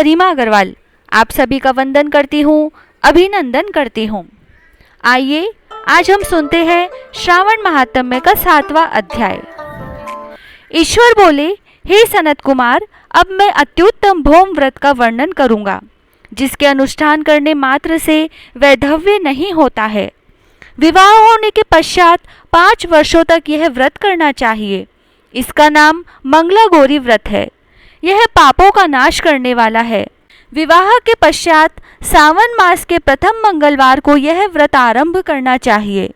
गरिमा अग्रवाल आप सभी का वंदन करती हूँ, अभिनंदन करती हूँ। आइए आज हम सुनते हैं श्रावण महात्म्य का 7वां अध्याय। ईश्वर बोले, हे सनत कुमार, अब मैं अत्युत्तम भौम व्रत का वर्णन करूँगा, जिसके अनुष्ठान करने मात्र से वैधव्य नहीं होता है। विवाह होने के पश्चात 5 वर्षों तक यह व्रत करना चाहिए। इसका नाम मंगला गौरी व्रत है। यह पापों का नाश करने वाला है। विवाह के पश्चात सावन मास के प्रथम मंगलवार को यह व्रत आरंभ करना चाहिए।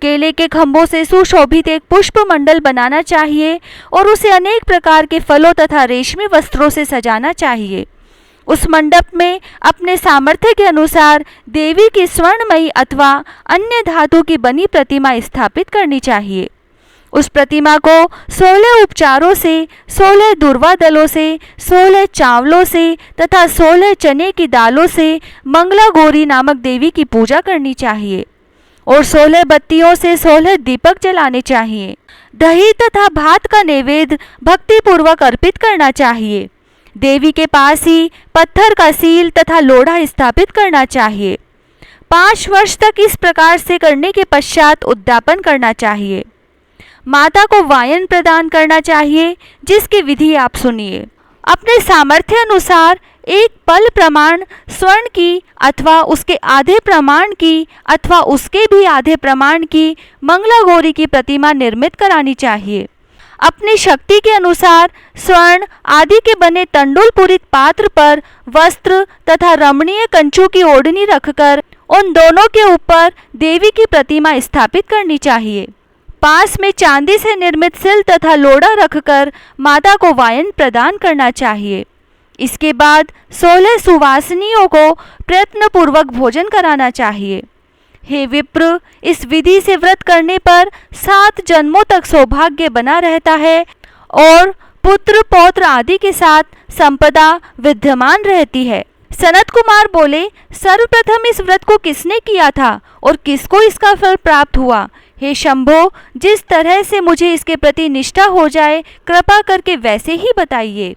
केले के खंभों से सुशोभित एक पुष्प मंडल बनाना चाहिए और उसे अनेक प्रकार के फलों तथा रेशमी वस्त्रों से सजाना चाहिए। उस मंडप में अपने सामर्थ्य के अनुसार देवी की स्वर्णमयी अथवा अन्य धातु की बनी प्रतिमा स्थापित करनी चाहिए। उस प्रतिमा को 16 उपचारों से, 16 दुर्वा दलों से, 16 चावलों से तथा 16 चने की दालों से मंगला गौरी नामक देवी की पूजा करनी चाहिए और 16 बत्तियों से 16 दीपक जलाने चाहिए। दही तथा भात का नैवेद्य भक्तिपूर्वक अर्पित करना चाहिए। देवी के पास ही पत्थर का सील तथा लोढ़ा स्थापित करना चाहिए। 5 वर्ष तक इस प्रकार से करने के पश्चात उद्यापन करना चाहिए। माता को वायन प्रदान करना चाहिए, जिसकी विधि आप सुनिए। अपने सामर्थ्य अनुसार एक पल प्रमाण स्वर्ण की अथवा उसके आधे प्रमाण की अथवा उसके भी आधे प्रमाण की मंगला गौरी की प्रतिमा निर्मित करानी चाहिए। अपनी शक्ति के अनुसार स्वर्ण आदि के बने तंडुल पूरित पात्र पर वस्त्र तथा रमणीय कंचों की ओढ़नी रखकर उन दोनों के ऊपर देवी की प्रतिमा स्थापित करनी चाहिए। पास में चांदी से निर्मित सिल तथा लोढ़ा रखकर माता को वायन प्रदान करना चाहिए। इसके बाद 16 सुवासिनियों को प्रयत्नपूर्वक भोजन कराना चाहिए। हे विप्र, इस विधि से व्रत करने पर 7 जन्मों तक सौभाग्य बना रहता है और पुत्र पौत्र आदि के साथ संपदा विद्यमान रहती है। सनत कुमार बोले, सर्वप्रथम इस व्रत को किसने किया था और किसको इसका फल प्राप्त हुआ? हे शंभो, जिस तरह से मुझे इसके प्रति निष्ठा हो जाए, कृपा करके वैसे ही बताइए।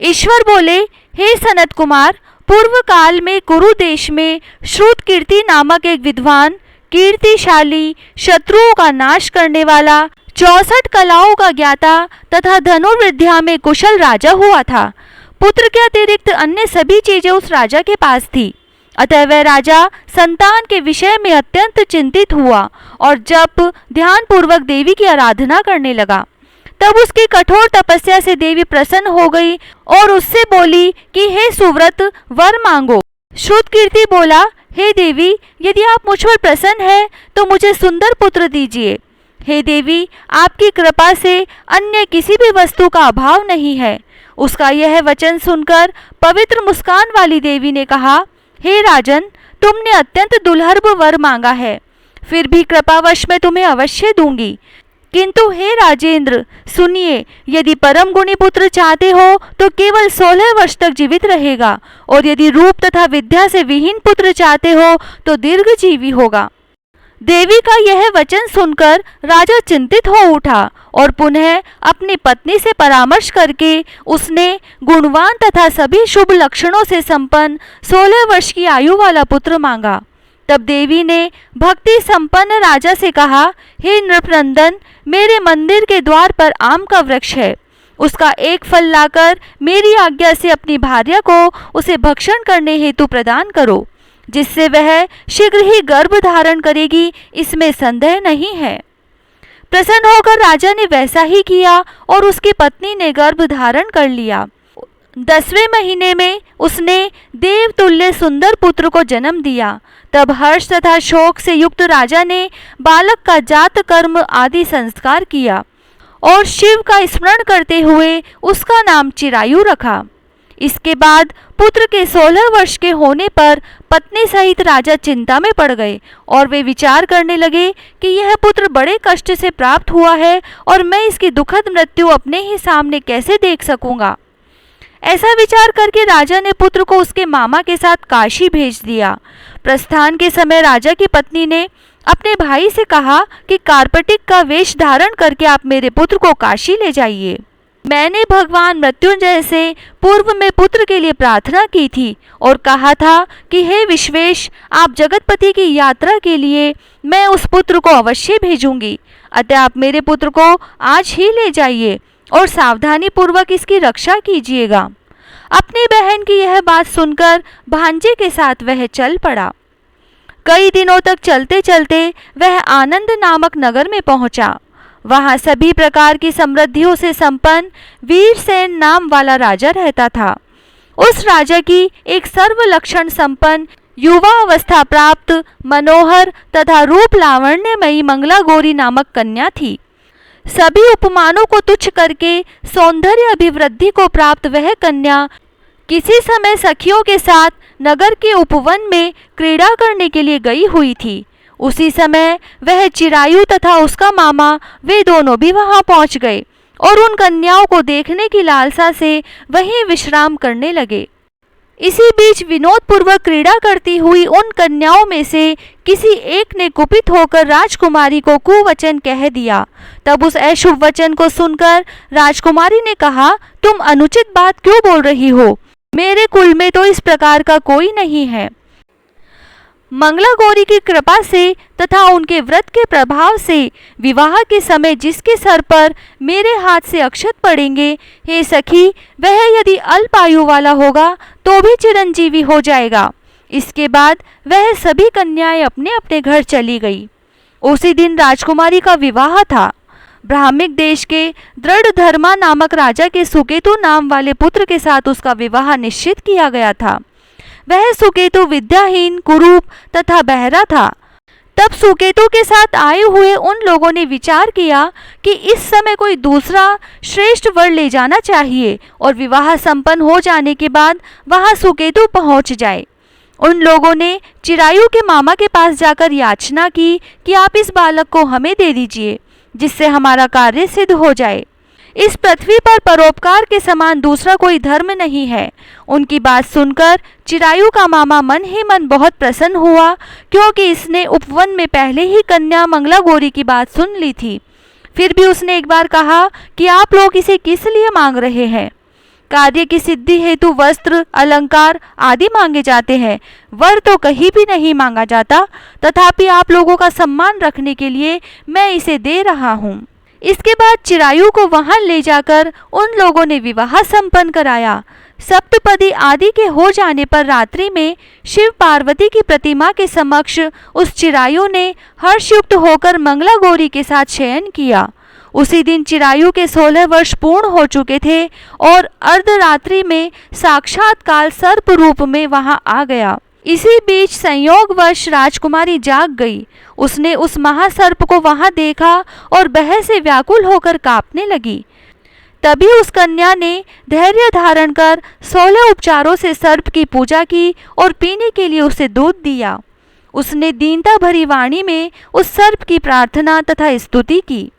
ईश्वर बोले, हे सनत कुमार, पूर्व काल में कुरु देश में श्रुतकीर्ति नामक एक विद्वान, कीर्तिशाली, शत्रुओं का नाश करने वाला, 64 कलाओं का ज्ञाता तथा धनुर्विद्या में कुशल राजा हुआ था। पुत्र के अतिरिक्त अन्य सभी चीजें उस राजा के पास थी। अतः वह राजा संतान के विषय में अत्यंत चिंतित हुआ और जब ध्यानपूर्वक देवी की आराधना करने लगा, तब उसकी कठोर तपस्या से देवी प्रसन्न हो गई और उससे बोली कि हे सुव्रत, वर मांगो। श्रुतकीर्ति बोला, हे देवी, यदि आप मुझ पर प्रसन्न हैं तो मुझे सुंदर पुत्र दीजिए। हे देवी, आपकी कृपा से अन्य किसी भी वस्तु का अभाव नहीं है। उसका यह वचन सुनकर पवित्र मुस्कान वाली देवी ने कहा, हे राजन, तुमने अत्यंत दुर्लभ वर मांगा है, फिर भी कृपावश मैं तुम्हें अवश्य दूंगी। किंतु हे राजेंद्र, सुनिए, यदि परम गुणी पुत्र चाहते हो तो केवल 16 वर्ष तक जीवित रहेगा और यदि रूप तथा विद्या से विहीन पुत्र चाहते हो तो दीर्घजीवी होगा। देवी का यह वचन सुनकर राजा चिंतित हो उठा और पुनः अपनी पत्नी से परामर्श करके उसने गुणवान तथा सभी शुभ लक्षणों से संपन्न 16 वर्ष की आयु वाला पुत्र मांगा। तब देवी ने भक्ति संपन्न राजा से कहा, हे नृपनंदन, मेरे मंदिर के द्वार पर आम का वृक्ष है। उसका एक फल लाकर मेरी आज्ञा से अपनी भार्या को उसे भक्षण करने हेतु प्रदान करो, जिससे वह शीघ्र ही गर्भ धारण करेगी, इसमें संदेह नहीं है। प्रसन्न होकर राजा ने वैसा ही किया और उसकी पत्नी ने गर्भ धारण कर लिया। 10वें महीने में उसने देवतुल्य सुंदर पुत्र को जन्म दिया। तब हर्ष तथा शोक से युक्त राजा ने बालक का जात कर्म आदि संस्कार किया और शिव का स्मरण करते हुए उसका नाम चिरायु रखा। इसके बाद पुत्र के 16 वर्ष के होने पर पत्नी सहित राजा चिंता में पड़ गए और वे विचार करने लगे कि यह पुत्र बड़े कष्ट से प्राप्त हुआ है और मैं इसकी दुखद मृत्यु अपने ही सामने कैसे देख सकूंगा। ऐसा विचार करके राजा ने पुत्र को उसके मामा के साथ काशी भेज दिया। प्रस्थान के समय राजा की पत्नी ने अपने भाई से कहा कि कार्पटिक का वेश धारण करके आप मेरे पुत्र को काशी ले जाइए। मैंने भगवान मृत्युंजय से पूर्व में पुत्र के लिए प्रार्थना की थी और कहा था कि हे विश्वेश, आप जगतपति की यात्रा के लिए मैं उस पुत्र को अवश्य भेजूंगी। अतः आप मेरे पुत्र को आज ही ले जाइए और सावधानी पूर्वक इसकी रक्षा कीजिएगा। अपनी बहन की यह बात सुनकर भांजे के साथ वह चल पड़ा। कई दिनों तक चलते चलते वह आनंद नामक नगर में पहुंचा। वहां सभी प्रकार की समृद्धियों से संपन्न वीरसेन नाम वाला राजा रहता था। उस राजा की एक सर्व लक्षण संपन्न युवा अवस्था प्राप्त मनोहर तथा रूप लावण्यमयी मंगला गौरी नामक कन्या थी। सभी उपमानों को तुच्छ करके सौंदर्य अभिवृद्धि को प्राप्त वह कन्या किसी समय सखियों के साथ नगर के उपवन में क्रीड़ा करने के लिए गई हुई थी। उसी समय वह चिरायु तथा उसका मामा वे दोनों भी वहां पहुंच गए और उन कन्याओं को देखने की लालसा से वहीं विश्राम करने लगे। इसी बीच विनोद पूर्वक क्रीड़ा करती हुई उन कन्याओं में से किसी एक ने कुपित होकर राजकुमारी को कुवचन कह दिया। तब उस अशुभ वचन को सुनकर राजकुमारी ने कहा, तुम अनुचित बात क्यों बोल रही हो? मेरे कुल में तो इस प्रकार का कोई नहीं है। मंगला गौरी की कृपा से तथा उनके व्रत के प्रभाव से विवाह के समय जिसके सर पर मेरे हाथ से अक्षत पड़ेंगे, हे सखी, वह यदि अल्प आयु वाला होगा तो भी चिरंजीवी हो जाएगा। इसके बाद वह सभी कन्याएं अपने अपने घर चली गई। उसी दिन राजकुमारी का विवाह था। ब्राह्मिक देश के दृढ़ धर्मा नामक राजा के सुकेतु नाम वाले पुत्र के साथ उसका विवाह निश्चित किया गया था। वह सुकेतु विद्याहीन, कुरूप तथा बहरा था। तब सुकेतु के साथ आए हुए उन लोगों ने विचार किया कि इस समय कोई दूसरा श्रेष्ठ वर ले जाना चाहिए और विवाह संपन्न हो जाने के बाद वहां सुकेतु पहुंच जाए। उन लोगों ने चिरायु के मामा के पास जाकर याचना की कि आप इस बालक को हमें दे दीजिए, जिससे हमारा कार्य सिद्ध हो जाए। इस पृथ्वी पर परोपकार के समान दूसरा कोई धर्म नहीं है। उनकी बात सुनकर चिरायु का मामा मन ही मन बहुत प्रसन्न हुआ, क्योंकि इसने उपवन में पहले ही कन्या मंगला गौरी की बात सुन ली थी। फिर भी उसने एक बार कहा कि आप लोग इसे किस लिए मांग रहे हैं? कार्य की सिद्धि हेतु वस्त्र, अलंकार आदि मांगे जाते हैं, वर तो कहीं भी नहीं मांगा जाता। तथापि आप लोगों का सम्मान रखने के लिए मैं इसे दे रहा हूँ। इसके बाद चिरायु को वहां ले जाकर उन लोगों ने विवाह संपन्न कराया। सप्तपदी आदि के हो जाने पर रात्रि में शिव पार्वती की प्रतिमा के समक्ष उस चिरायु ने हर्षयुक्त होकर मंगला गौरी के साथ शयन किया। उसी दिन चिरायु के 16 वर्ष पूर्ण हो चुके थे और अर्धरात्रि में साक्षात काल सर्प रूप में वहां आ गया। इसी बीच संयोगवश राजकुमारी जाग गई। उसने उस महासर्प को वहां देखा और भय से व्याकुल होकर कांपने लगी। तभी उस कन्या ने धैर्य धारण कर 16 उपचारों से सर्प की पूजा की और पीने के लिए उसे दूध दिया। उसने दीनता भरी वाणी में उस सर्प की प्रार्थना तथा स्तुति की।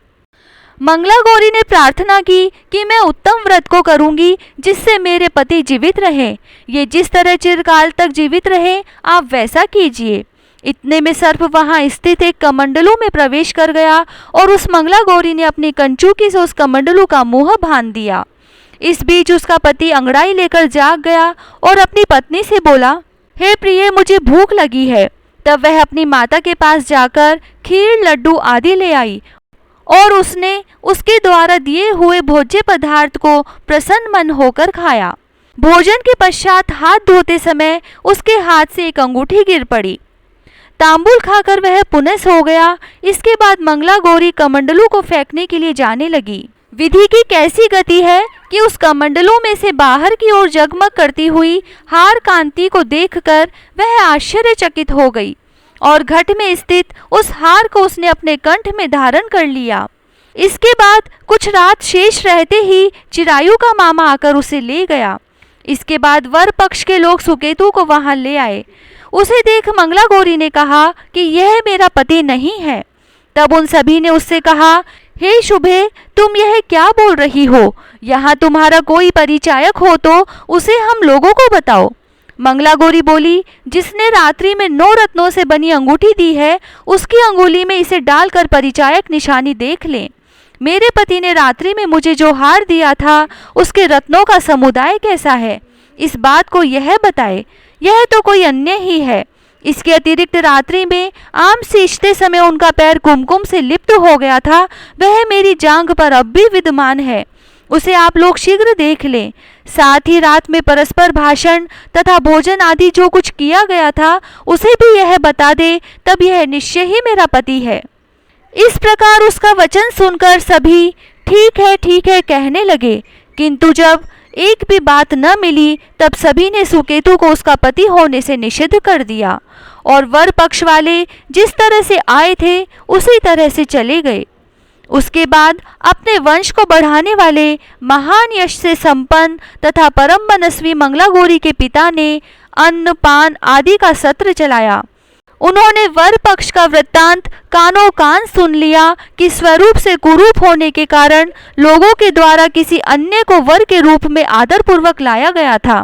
मंगला गौरी ने प्रार्थना की कि मैं उत्तम व्रत को करूंगी जिससे मेरे पति जीवित रहे। ये जिस तरह चिरकाल तक जीवित रहे, आप वैसा कीजिए। इतने में सर्प वहां स्थित एक कमंडलू में प्रवेश कर गया और उस मंगला गौरी ने अपनी कंचुकी से उस कमंडलू का मुंह बांध दिया। इस बीच उसका पति अंगड़ाई लेकर जाग गया और अपनी पत्नी से बोला, हे प्रिय, मुझे भूख लगी है। तब वह अपनी माता के पास जाकर खीर, लड्डू आदि ले आई और उसने उसके द्वारा दिए हुए भोज्य पदार्थ को प्रसन्न मन होकर खाया। भोजन के पश्चात हाथ धोते समय उसके हाथ से एक अंगूठी गिर पड़ी। तांबूल खाकर वह पुनः सो गया। इसके बाद मंगला गौरी कमंडलू को फेंकने के लिए जाने लगी। विधि की कैसी गति है कि उस कमंडलू में से बाहर की ओर जगमग करती हुई हार कांति को देखकर वह आश्चर्यचकित हो गई और घट में स्थित उस हार को उसने अपने कंठ में धारण कर लिया। इसके बाद कुछ रात शेष रहते ही चिरायु का मामा आकर उसे ले गया। इसके बाद वर पक्ष के लोग सुकेतु को वहां ले आए। उसे देख मंगला गौरी ने कहा कि यह मेरा पति नहीं है। तब उन सभी ने उससे कहा, हे शुभे, तुम यह क्या बोल रही हो? यहाँ तुम्हारा कोई परिचायक हो तो उसे हम लोगों को बताओ। मंगला गौरी बोली, जिसने रात्रि में 9 रत्नों से बनी अंगूठी दी है, उसकी अंगुली में इसे डालकर परिचायक निशानी देख लें। मेरे पति ने रात्रि में मुझे जो हार दिया था उसके रत्नों का समुदाय कैसा है, इस बात को यह बताए। यह तो कोई अन्य ही है। इसके अतिरिक्त रात्रि में आम सींचते समय उनका पैर कुमकुम से लिप्त हो गया था, वह मेरी जांघ पर अब भी विद्यमान है। उसे आप लोग शीघ्र देख लें। साथ ही रात में परस्पर भाषण तथा भोजन आदि जो कुछ किया गया था उसे भी यह बता दे, तब यह निश्चय ही मेरा पति है। इस प्रकार उसका वचन सुनकर सभी ठीक है कहने लगे, किंतु जब एक भी बात न मिली तब सभी ने सुकेतु को उसका पति होने से निषिद्ध कर दिया और वर पक्ष वाले जिस तरह से आए थे उसी तरह से चले गए। उसके बाद अपने वंश को बढ़ाने वाले महान यश से संपन्न तथा परम मनस्वी मंगलागौरी के पिता ने अन्न पान आदि का सत्र चलाया। उन्होंने वर पक्ष का वृत्तांत कानों कान सुन लिया कि स्वरूप से कुरूप होने के कारण लोगों के द्वारा किसी अन्य को वर के रूप में आदर पूर्वक लाया गया था।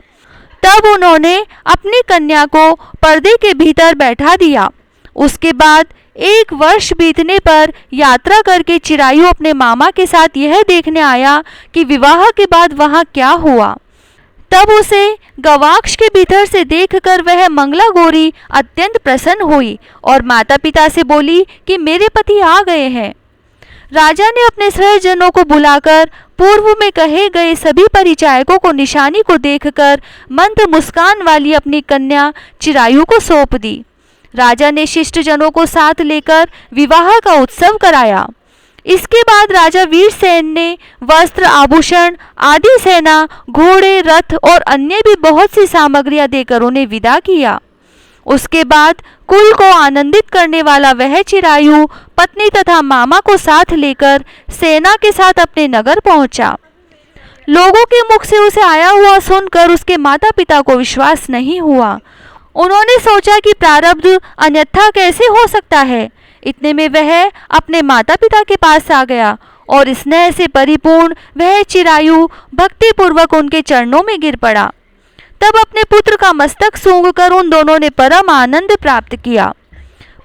तब उन्होंने अपनी कन्या को पर्दे के भीतर बैठा दिया। उसके बाद 1 वर्ष बीतने पर यात्रा करके चिरायु अपने मामा के साथ यह देखने आया कि विवाह के बाद वहाँ क्या हुआ। तब उसे गवाक्ष के भीतर से देखकर वह मंगलागौरी अत्यंत प्रसन्न हुई और माता पिता से बोली कि मेरे पति आ गए हैं। राजा ने अपने सहजनों को बुलाकर पूर्व में कहे गए सभी परिचायकों को निशानी को देखकर मंद मुस्कान वाली अपनी कन्या चिरायु को सौंप दी। राजा ने शिष्टजनों को साथ लेकर विवाह का उत्सव कराया। इसके बाद राजा वीरसेन ने वस्त्र आभूषण आदि सेना घोड़े रथ और अन्य भी बहुत सी सामग्रियां देकर उन्हें विदा किया। उसके बाद कुल को आनंदित करने वाला वह चिरायु पत्नी तथा मामा को साथ लेकर सेना के साथ अपने नगर पहुंचा। लोगों के मुख से उसे आया हुआ सुनकर उसके माता पिता को विश्वास नहीं हुआ। उन्होंने सोचा कि प्रारब्ध अन्यथा कैसे हो सकता है। इतने में वह अपने माता पिता के पास आ गया और स्नेह से परिपूर्ण वह चिरायु भक्तिपूर्वक उनके चरणों में गिर पड़ा। तब अपने पुत्र का मस्तक सूंघकर उन दोनों ने परम आनंद प्राप्त किया।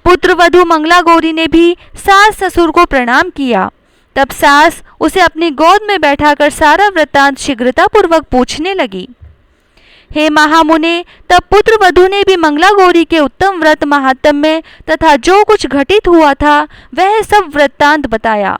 पुत्र वधू मंगलागौरी ने भी सास ससुर को प्रणाम किया। तब सास उसे अपनी गोद में बैठाकर सारा वृत्तांत शीघ्रतापूर्वक पूछने लगी। हे महामुने, तब पुत्र वधू ने भी मंगलागौरी के उत्तम व्रत महात्म्य तथा जो कुछ घटित हुआ था वह सब वृत्तांत बताया।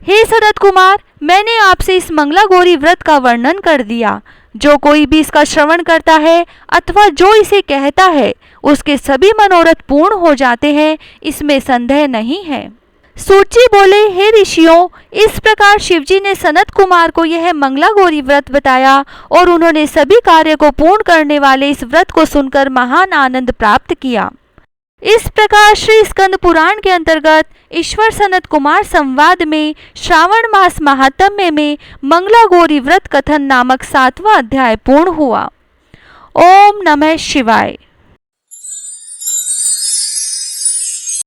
हे शरद कुमार, मैंने आपसे इस मंगलागौरी व्रत का वर्णन कर दिया। जो कोई भी इसका श्रवण करता है अथवा जो इसे कहता है उसके सभी मनोरथ पूर्ण हो जाते हैं, इसमें संदेह नहीं है। सूची बोले, हे ऋषियों, इस प्रकार शिवजी ने सनत कुमार को यह मंगलागौरी व्रत बताया और उन्होंने सभी कार्य को पूर्ण करने वाले इस व्रत को सुनकर महान आनंद प्राप्त किया। इस प्रकार श्री स्कंद पुराण के अंतर्गत ईश्वर सनत कुमार संवाद में श्रावण मास महात्म्य में मंगलागौरी व्रत कथन नामक 7वां अध्याय पूर्ण हुआ। ओम नमः शिवाय।